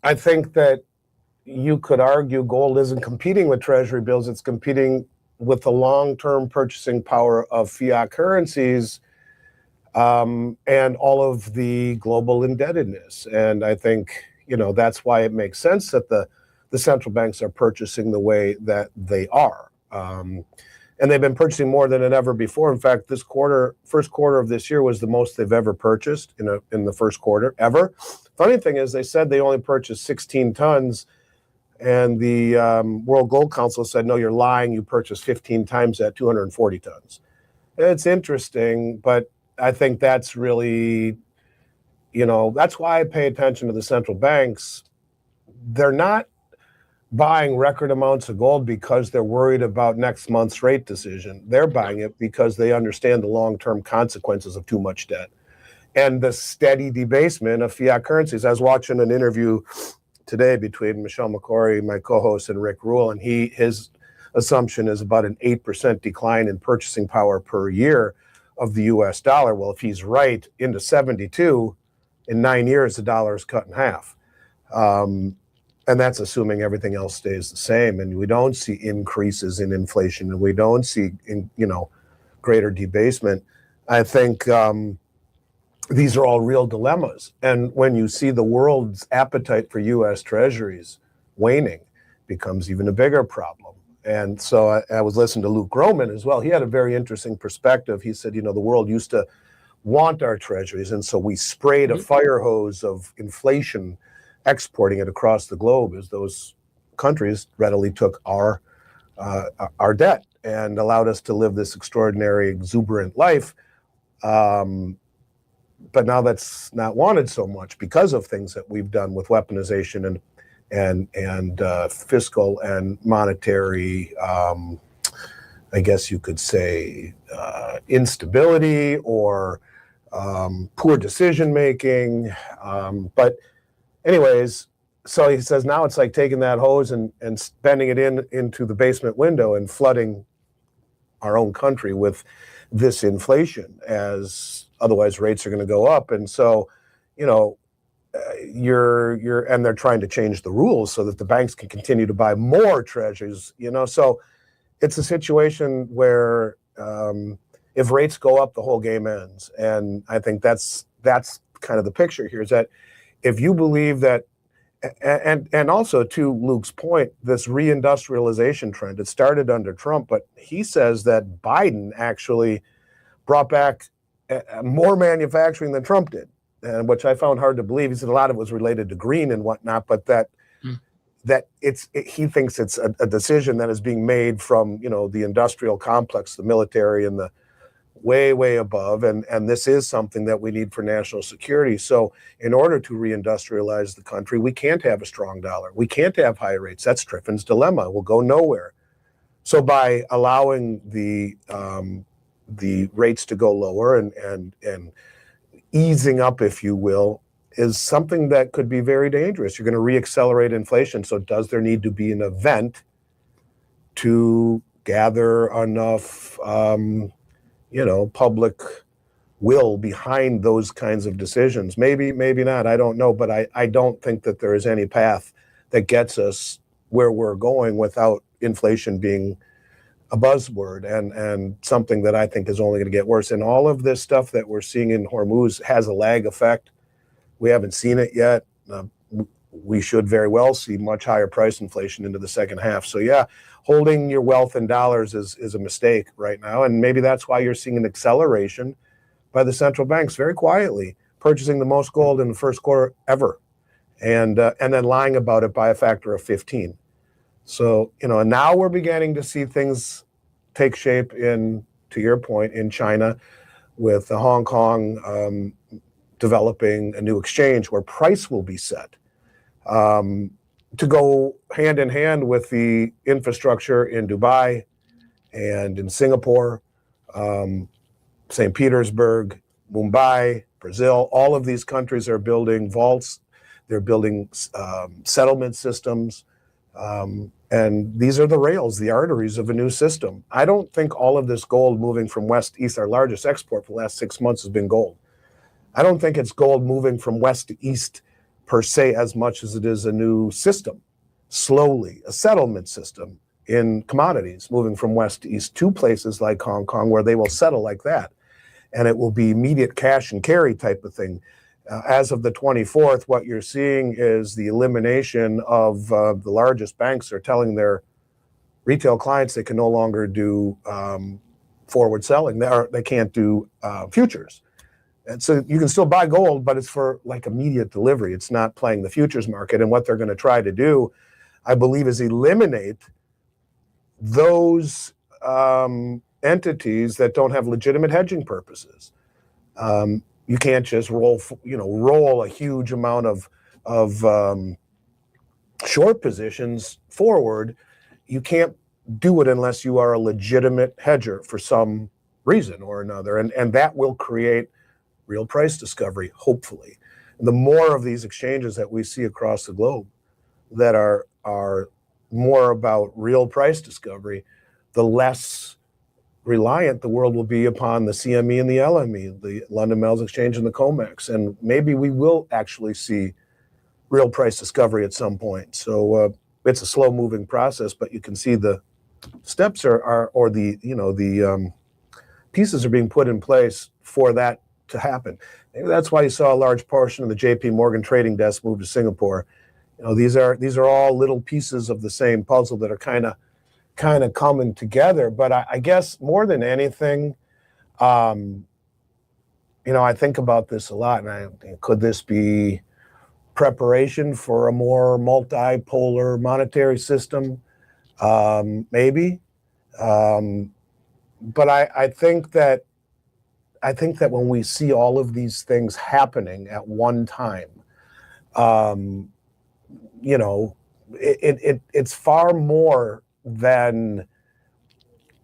I think that you could argue gold isn't competing with treasury bills, it's competing with the long-term purchasing power of fiat currencies, and all of the global indebtedness. And I think, that's why it makes sense that the central banks are purchasing the way that they are. And they've been purchasing more than ever before. In fact, first quarter of this year was the most they've ever purchased in the first quarter ever. Funny thing is, they said they only purchased 16 tons, and the World Gold Council said, no, you're lying. You purchased 15 times that, 240 tons. It's interesting, but I think that's really, that's why I pay attention to the central banks. They're not buying record amounts of gold because they're worried about next month's rate decision. They're buying it because they understand the long-term consequences of too much debt and the steady debasement of fiat currencies. I was watching an interview today between Michelle McCory, my co-host, and Rick Rule, and his assumption is about an 8% decline in purchasing power per year of the US dollar. Well, if he's right, into 72, in 9 years, the dollar is cut in half. And that's assuming everything else stays the same, and we don't see increases in inflation, and we don't see, greater debasement. I think these are all real dilemmas. And when you see the world's appetite for U.S. treasuries waning, becomes even a bigger problem. And so I was listening to Luke Groman as well. He had a very interesting perspective. He said, the world used to want our treasuries, and so we sprayed a fire hose of inflation, exporting it across the globe as those countries readily took our debt and allowed us to live this extraordinary, exuberant life. But now that's not wanted so much because of things that we've done with weaponization and fiscal and monetary, I guess you could say, instability or poor decision making. But anyways, so he says now it's like taking that hose and bending it into the basement window and flooding our own country with this inflation, as otherwise rates are going to go up. And so, and they're trying to change the rules so that the banks can continue to buy more treasuries, So it's a situation where if rates go up, the whole game ends. And I think that's kind of the picture here, is that if you believe that, and also to Luke's point, this reindustrialization trend, it started under Trump, but he says that Biden actually brought back more manufacturing than Trump did, and which I found hard to believe. He said a lot of it was related to green and whatnot, but that he thinks it's a decision that is being made from, the industrial complex, the military, and the way above, and this is something that we need for national security. So in order to reindustrialize the country, we can't have a strong dollar. We can't have high rates. That's Triffin's dilemma. We'll go nowhere. So by allowing the rates to go lower and easing up, if you will, is something that could be very dangerous. You're going to reaccelerate inflation. So does there need to be an event to gather enough public will behind those kinds of decisions? Maybe not. I don't know. But I don't think that there is any path that gets us where we're going without inflation being a buzzword and something that I think is only going to get worse. And all of this stuff that we're seeing in Hormuz has a lag effect. We haven't seen it yet. We should very well see much higher price inflation into the second half. So yeah, holding your wealth in dollars is a mistake right now. And maybe that's why you're seeing an acceleration by the central banks very quietly, purchasing the most gold in the first quarter ever, and then lying about it by a factor of 15. So, and now we're beginning to see things take shape to your point, in China, with Hong Kong developing a new exchange where price will be set. To go hand in hand with the infrastructure in Dubai and in Singapore, St. Petersburg, Mumbai, Brazil. All of these countries are building vaults. They're building settlement systems. And these are the rails, the arteries of a new system. I don't think all of this gold moving from west to east, our largest export for the last 6 months has been gold. I don't think it's gold moving from west to east per se as much as it is a new system, slowly, a settlement system in commodities, moving from west to east to places like Hong Kong where they will settle like that. And it will be immediate cash and carry type of thing. As of the 24th, what you're seeing is the elimination of the largest banks are telling their retail clients they can no longer do forward selling. They can't do futures. And so you can still buy gold, but it's for like immediate delivery. It's not playing the futures market. And what they're going to try to do, I believe, is eliminate those entities that don't have legitimate hedging purposes. You can't just roll a huge amount of short positions forward. You can't do it unless you are a legitimate hedger for some reason or another, and that will create real price discovery, hopefully. The more of these exchanges that we see across the globe that are more about real price discovery, the less reliant the world will be upon the CME and the LME, the London Metals Exchange and the COMEX. And maybe we will actually see real price discovery at some point. So it's a slow moving process, but you can see the steps or the pieces are being put in place for that to happen. Maybe that's why you saw a large portion of the JP Morgan trading desk move to Singapore. These are all little pieces of the same puzzle that are kind of coming together. But I guess more than anything, I think about this a lot, and could this be preparation for a more multipolar monetary system? Maybe. But I think that when we see all of these things happening at one time, it's far more than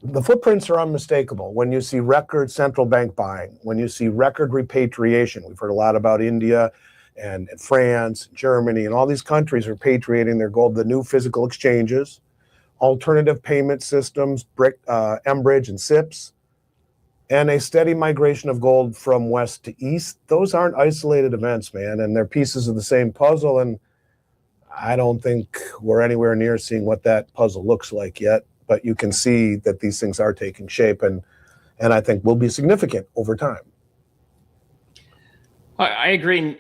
the footprints are unmistakable. When you see record central bank buying, when you see record repatriation, we've heard a lot about India and France, Germany, and all these countries repatriating their gold, the new physical exchanges, alternative payment systems, Mbridge and SIPs, and a steady migration of gold from west to east. Those aren't isolated events, man, and they're pieces of the same puzzle, and I don't think we're anywhere near seeing what that puzzle looks like yet, but you can see that these things are taking shape, and I think will be significant over time. I agree.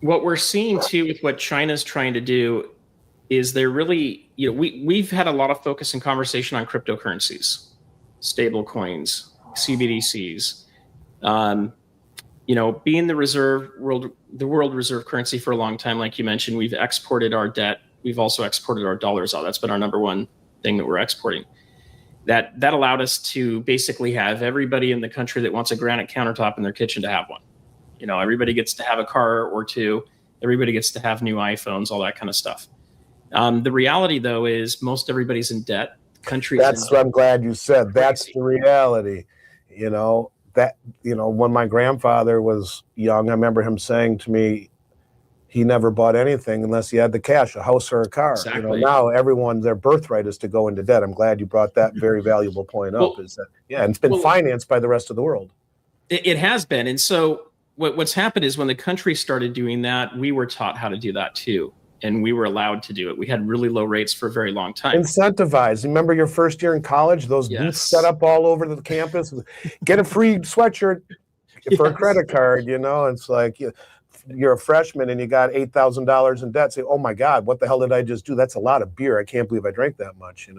What we're seeing too with what China's trying to do is they're really, we've had a lot of focus and conversation on cryptocurrencies, stable coins, CBDCs, being the world reserve currency for a long time. Like you mentioned, we've exported our debt. We've also exported our dollars out. That's been our number one thing that we're exporting. That allowed us to basically have everybody in the country that wants a granite countertop in their kitchen to have one. Everybody gets to have a car or two. Everybody gets to have new iPhones, all that kind of stuff. The reality, though, is most everybody's in debt. That's what I'm glad you said. That's the reality. When my grandfather was young, I remember him saying to me, he never bought anything unless he had the cash, a house or a car. Exactly. Now their birthright is to go into debt. I'm glad you brought that very valuable point up. And it's been financed by the rest of the world. It has been. And so what's happened is when the country started doing that, we were taught how to do that too. And we were allowed to do it. We had really low rates for a very long time. Incentivized. Remember your first year in college? Those booths set up all over the campus. Get a free sweatshirt for a credit card. It's like you're a freshman and you got $8,000 in debt. Say, oh my God, what the hell did I just do? That's a lot of beer. I can't believe I drank that much.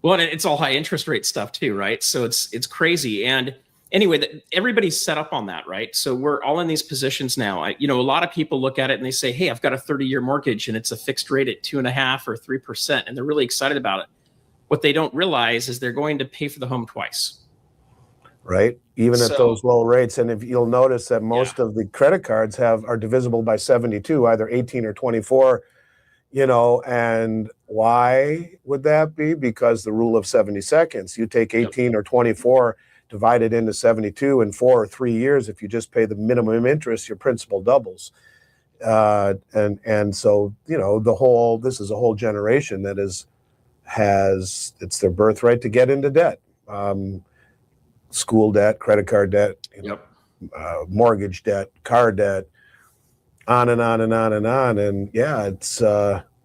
Well, and it's all high interest rate stuff too, right? So it's crazy. And anyway, everybody's set up on that, right? So we're all in these positions now. A lot of people look at it and they say, hey, I've got a 30-year mortgage and it's a fixed rate at 2.5% or 3%. And they're really excited about it. What they don't realize is they're going to pay for the home twice. Right. Even at those low rates. And if you'll notice that most of the credit cards are divisible by 72, either 18 or 24, and why would that be? Because the rule of 70 seconds, you take 18 or 24, divide it into 72 in 4 or 3 years. If you just pay the minimum interest, your principal doubles. And so, this is a whole generation that it's their birthright to get into debt. School debt, credit card debt. Yep. mortgage debt, car debt, on and on and on and on. And yeah,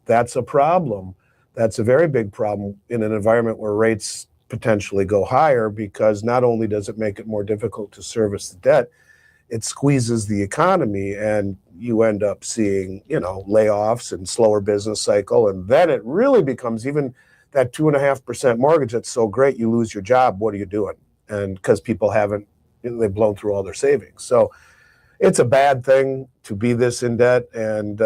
that's a problem. That's a very big problem in an environment where rates potentially go higher, because not only does it make it more difficult to service the debt, it squeezes the economy, and you end up seeing, layoffs and slower business cycle. And then it really becomes, even that 2.5% mortgage that's so great, you lose your job. What are you doing? And because people they've blown through all their savings. So it's a bad thing to be this in debt, and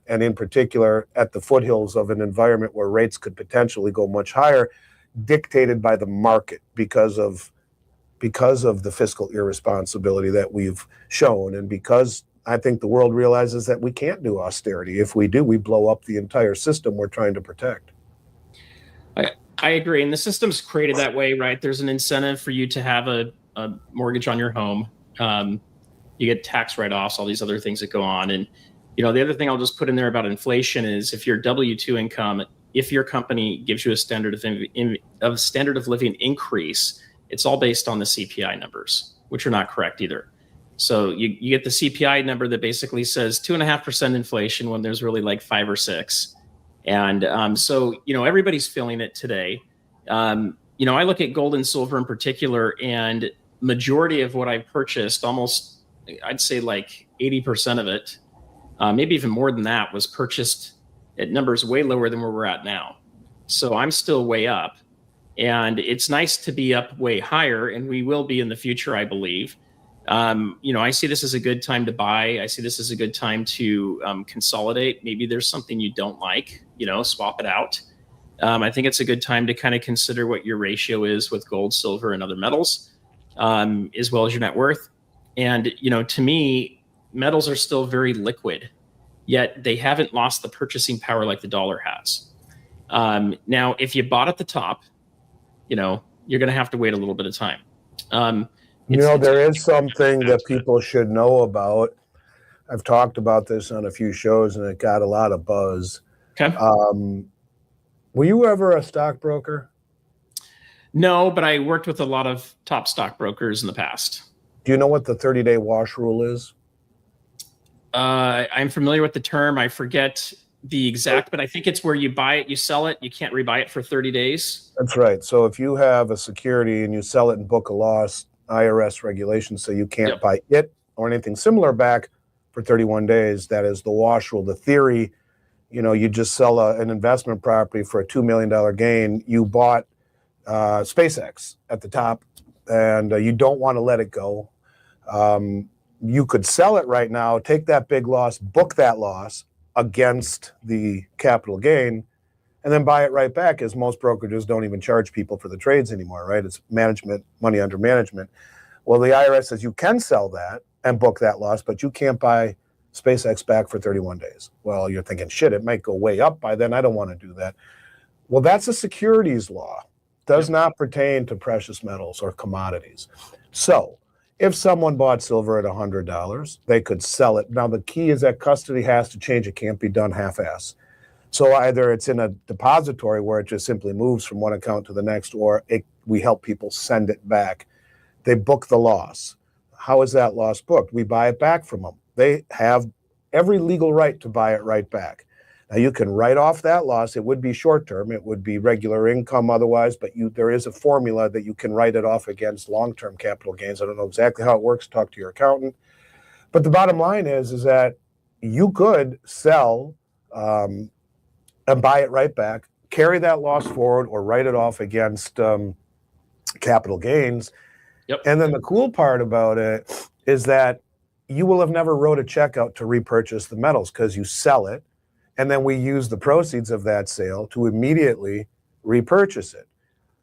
in particular at the foothills of an environment where rates could potentially go much higher, dictated by the market because of the fiscal irresponsibility that we've shown, and because I think the world realizes that we can't do austerity. If we do, we blow up the entire system we're trying to protect. I agree, and the system's created that way, right? There's an incentive for you to have a mortgage on your home. You get tax write-offs, all these other things that go on. And the other thing I'll just put in there about inflation is, if your W-2 income, if your company gives you a standard of living increase, it's all based on the CPI numbers, which are not correct either. So you get the CPI number that basically says 2.5% inflation when there's really like 5 or 6. And so everybody's feeling it today. I look at gold and silver in particular, and majority of what I've purchased, almost I'd say like 80% of it, maybe even more than that, was purchased at numbers way lower than where we're at now. So I'm still way up, and it's nice to be up way higher, and we will be in the future, I believe. I see this as a good time to buy. I see this as a good time to consolidate. Maybe there's something you don't like, swap it out. I think it's a good time to kind of consider what your ratio is with gold, silver, and other metals, as well as your net worth. And, to me, metals are still very liquid, yet they haven't lost the purchasing power like the dollar has. Now, if you bought at the top, you're going to have to wait a little bit of time. There is something that people should know about. I've talked about this on a few shows, and it got a lot of buzz. Okay. Were you ever a stockbroker? No, but I worked with a lot of top stockbrokers in the past. Do you know what the 30-day wash rule is? I'm familiar with the term. I forget the exact, but I think it's where you buy it, you sell it, you can't rebuy it for 30 days. That's right. So if you have a security and you sell it and book a loss, IRS regulations say you can't buy it or anything similar back for 31 days. That is the wash rule. The theory, you just sell an investment property for a $2 million gain. You bought SpaceX at the top, and you don't want to let it go. You could sell it right now, take that big loss, book that loss against the capital gain, and then buy it right back, as most brokerages don't even charge people for the trades anymore, right? It's management, money under management. Well, the IRS says you can sell that and book that loss, but you can't buy SpaceX back for 31 days. Well, you're thinking, shit, it might go way up by then. I don't want to do that. Well, that's a securities law. Does not pertain to precious metals or commodities. So if someone bought silver at $100, they could sell it. Now, the key is that custody has to change. It can't be done half-ass. So either it's in a depository where it just simply moves from one account to the next, or we help people send it back. They book the loss. How is that loss booked? We buy it back from them. They have every legal right to buy it right back. Now, you can write off that loss. It would be short-term. It would be regular income otherwise, but there is a formula that you can write it off against long-term capital gains. I don't know exactly how it works. Talk to your accountant. But the bottom line is that you could sell and buy it right back, carry that loss forward, or write it off against capital gains. Yep. And then the cool part about it is that you will have never wrote a check out to repurchase the metals, because you sell it, and then we use the proceeds of that sale to immediately repurchase it.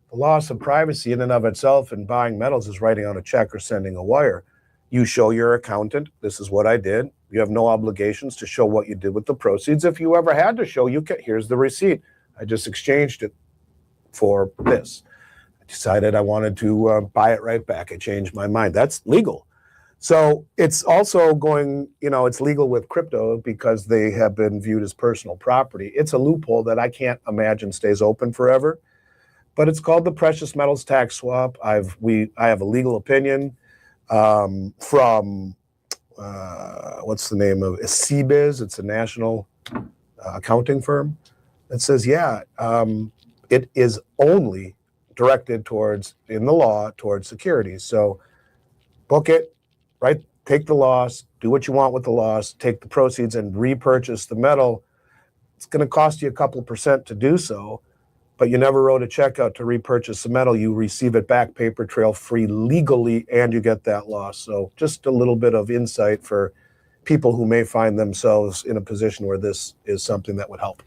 The loss of privacy in and of itself in buying metals is writing out a check or sending a wire. You show your accountant, this is what I did. You have no obligations to show what you did with the proceeds. If you ever had to show, here's the receipt. I just exchanged it for this. I decided I wanted to buy it right back. I changed my mind. That's legal. So it's also it's legal with crypto because they have been viewed as personal property. It's a loophole that I can't imagine stays open forever, but it's called the precious metals tax swap. I have a legal opinion. from what's the name of CBIZ? It's a national accounting firm that says, it is only directed towards, in the law, towards securities. So book it, right? Take the loss, do what you want with the loss, take the proceeds and repurchase the metal. It's going to cost you a couple % to do so, but you never wrote a check out to repurchase the metal. You receive it back paper trail free legally, and you get that loss. So just a little bit of insight for people who may find themselves in a position where this is something that would help.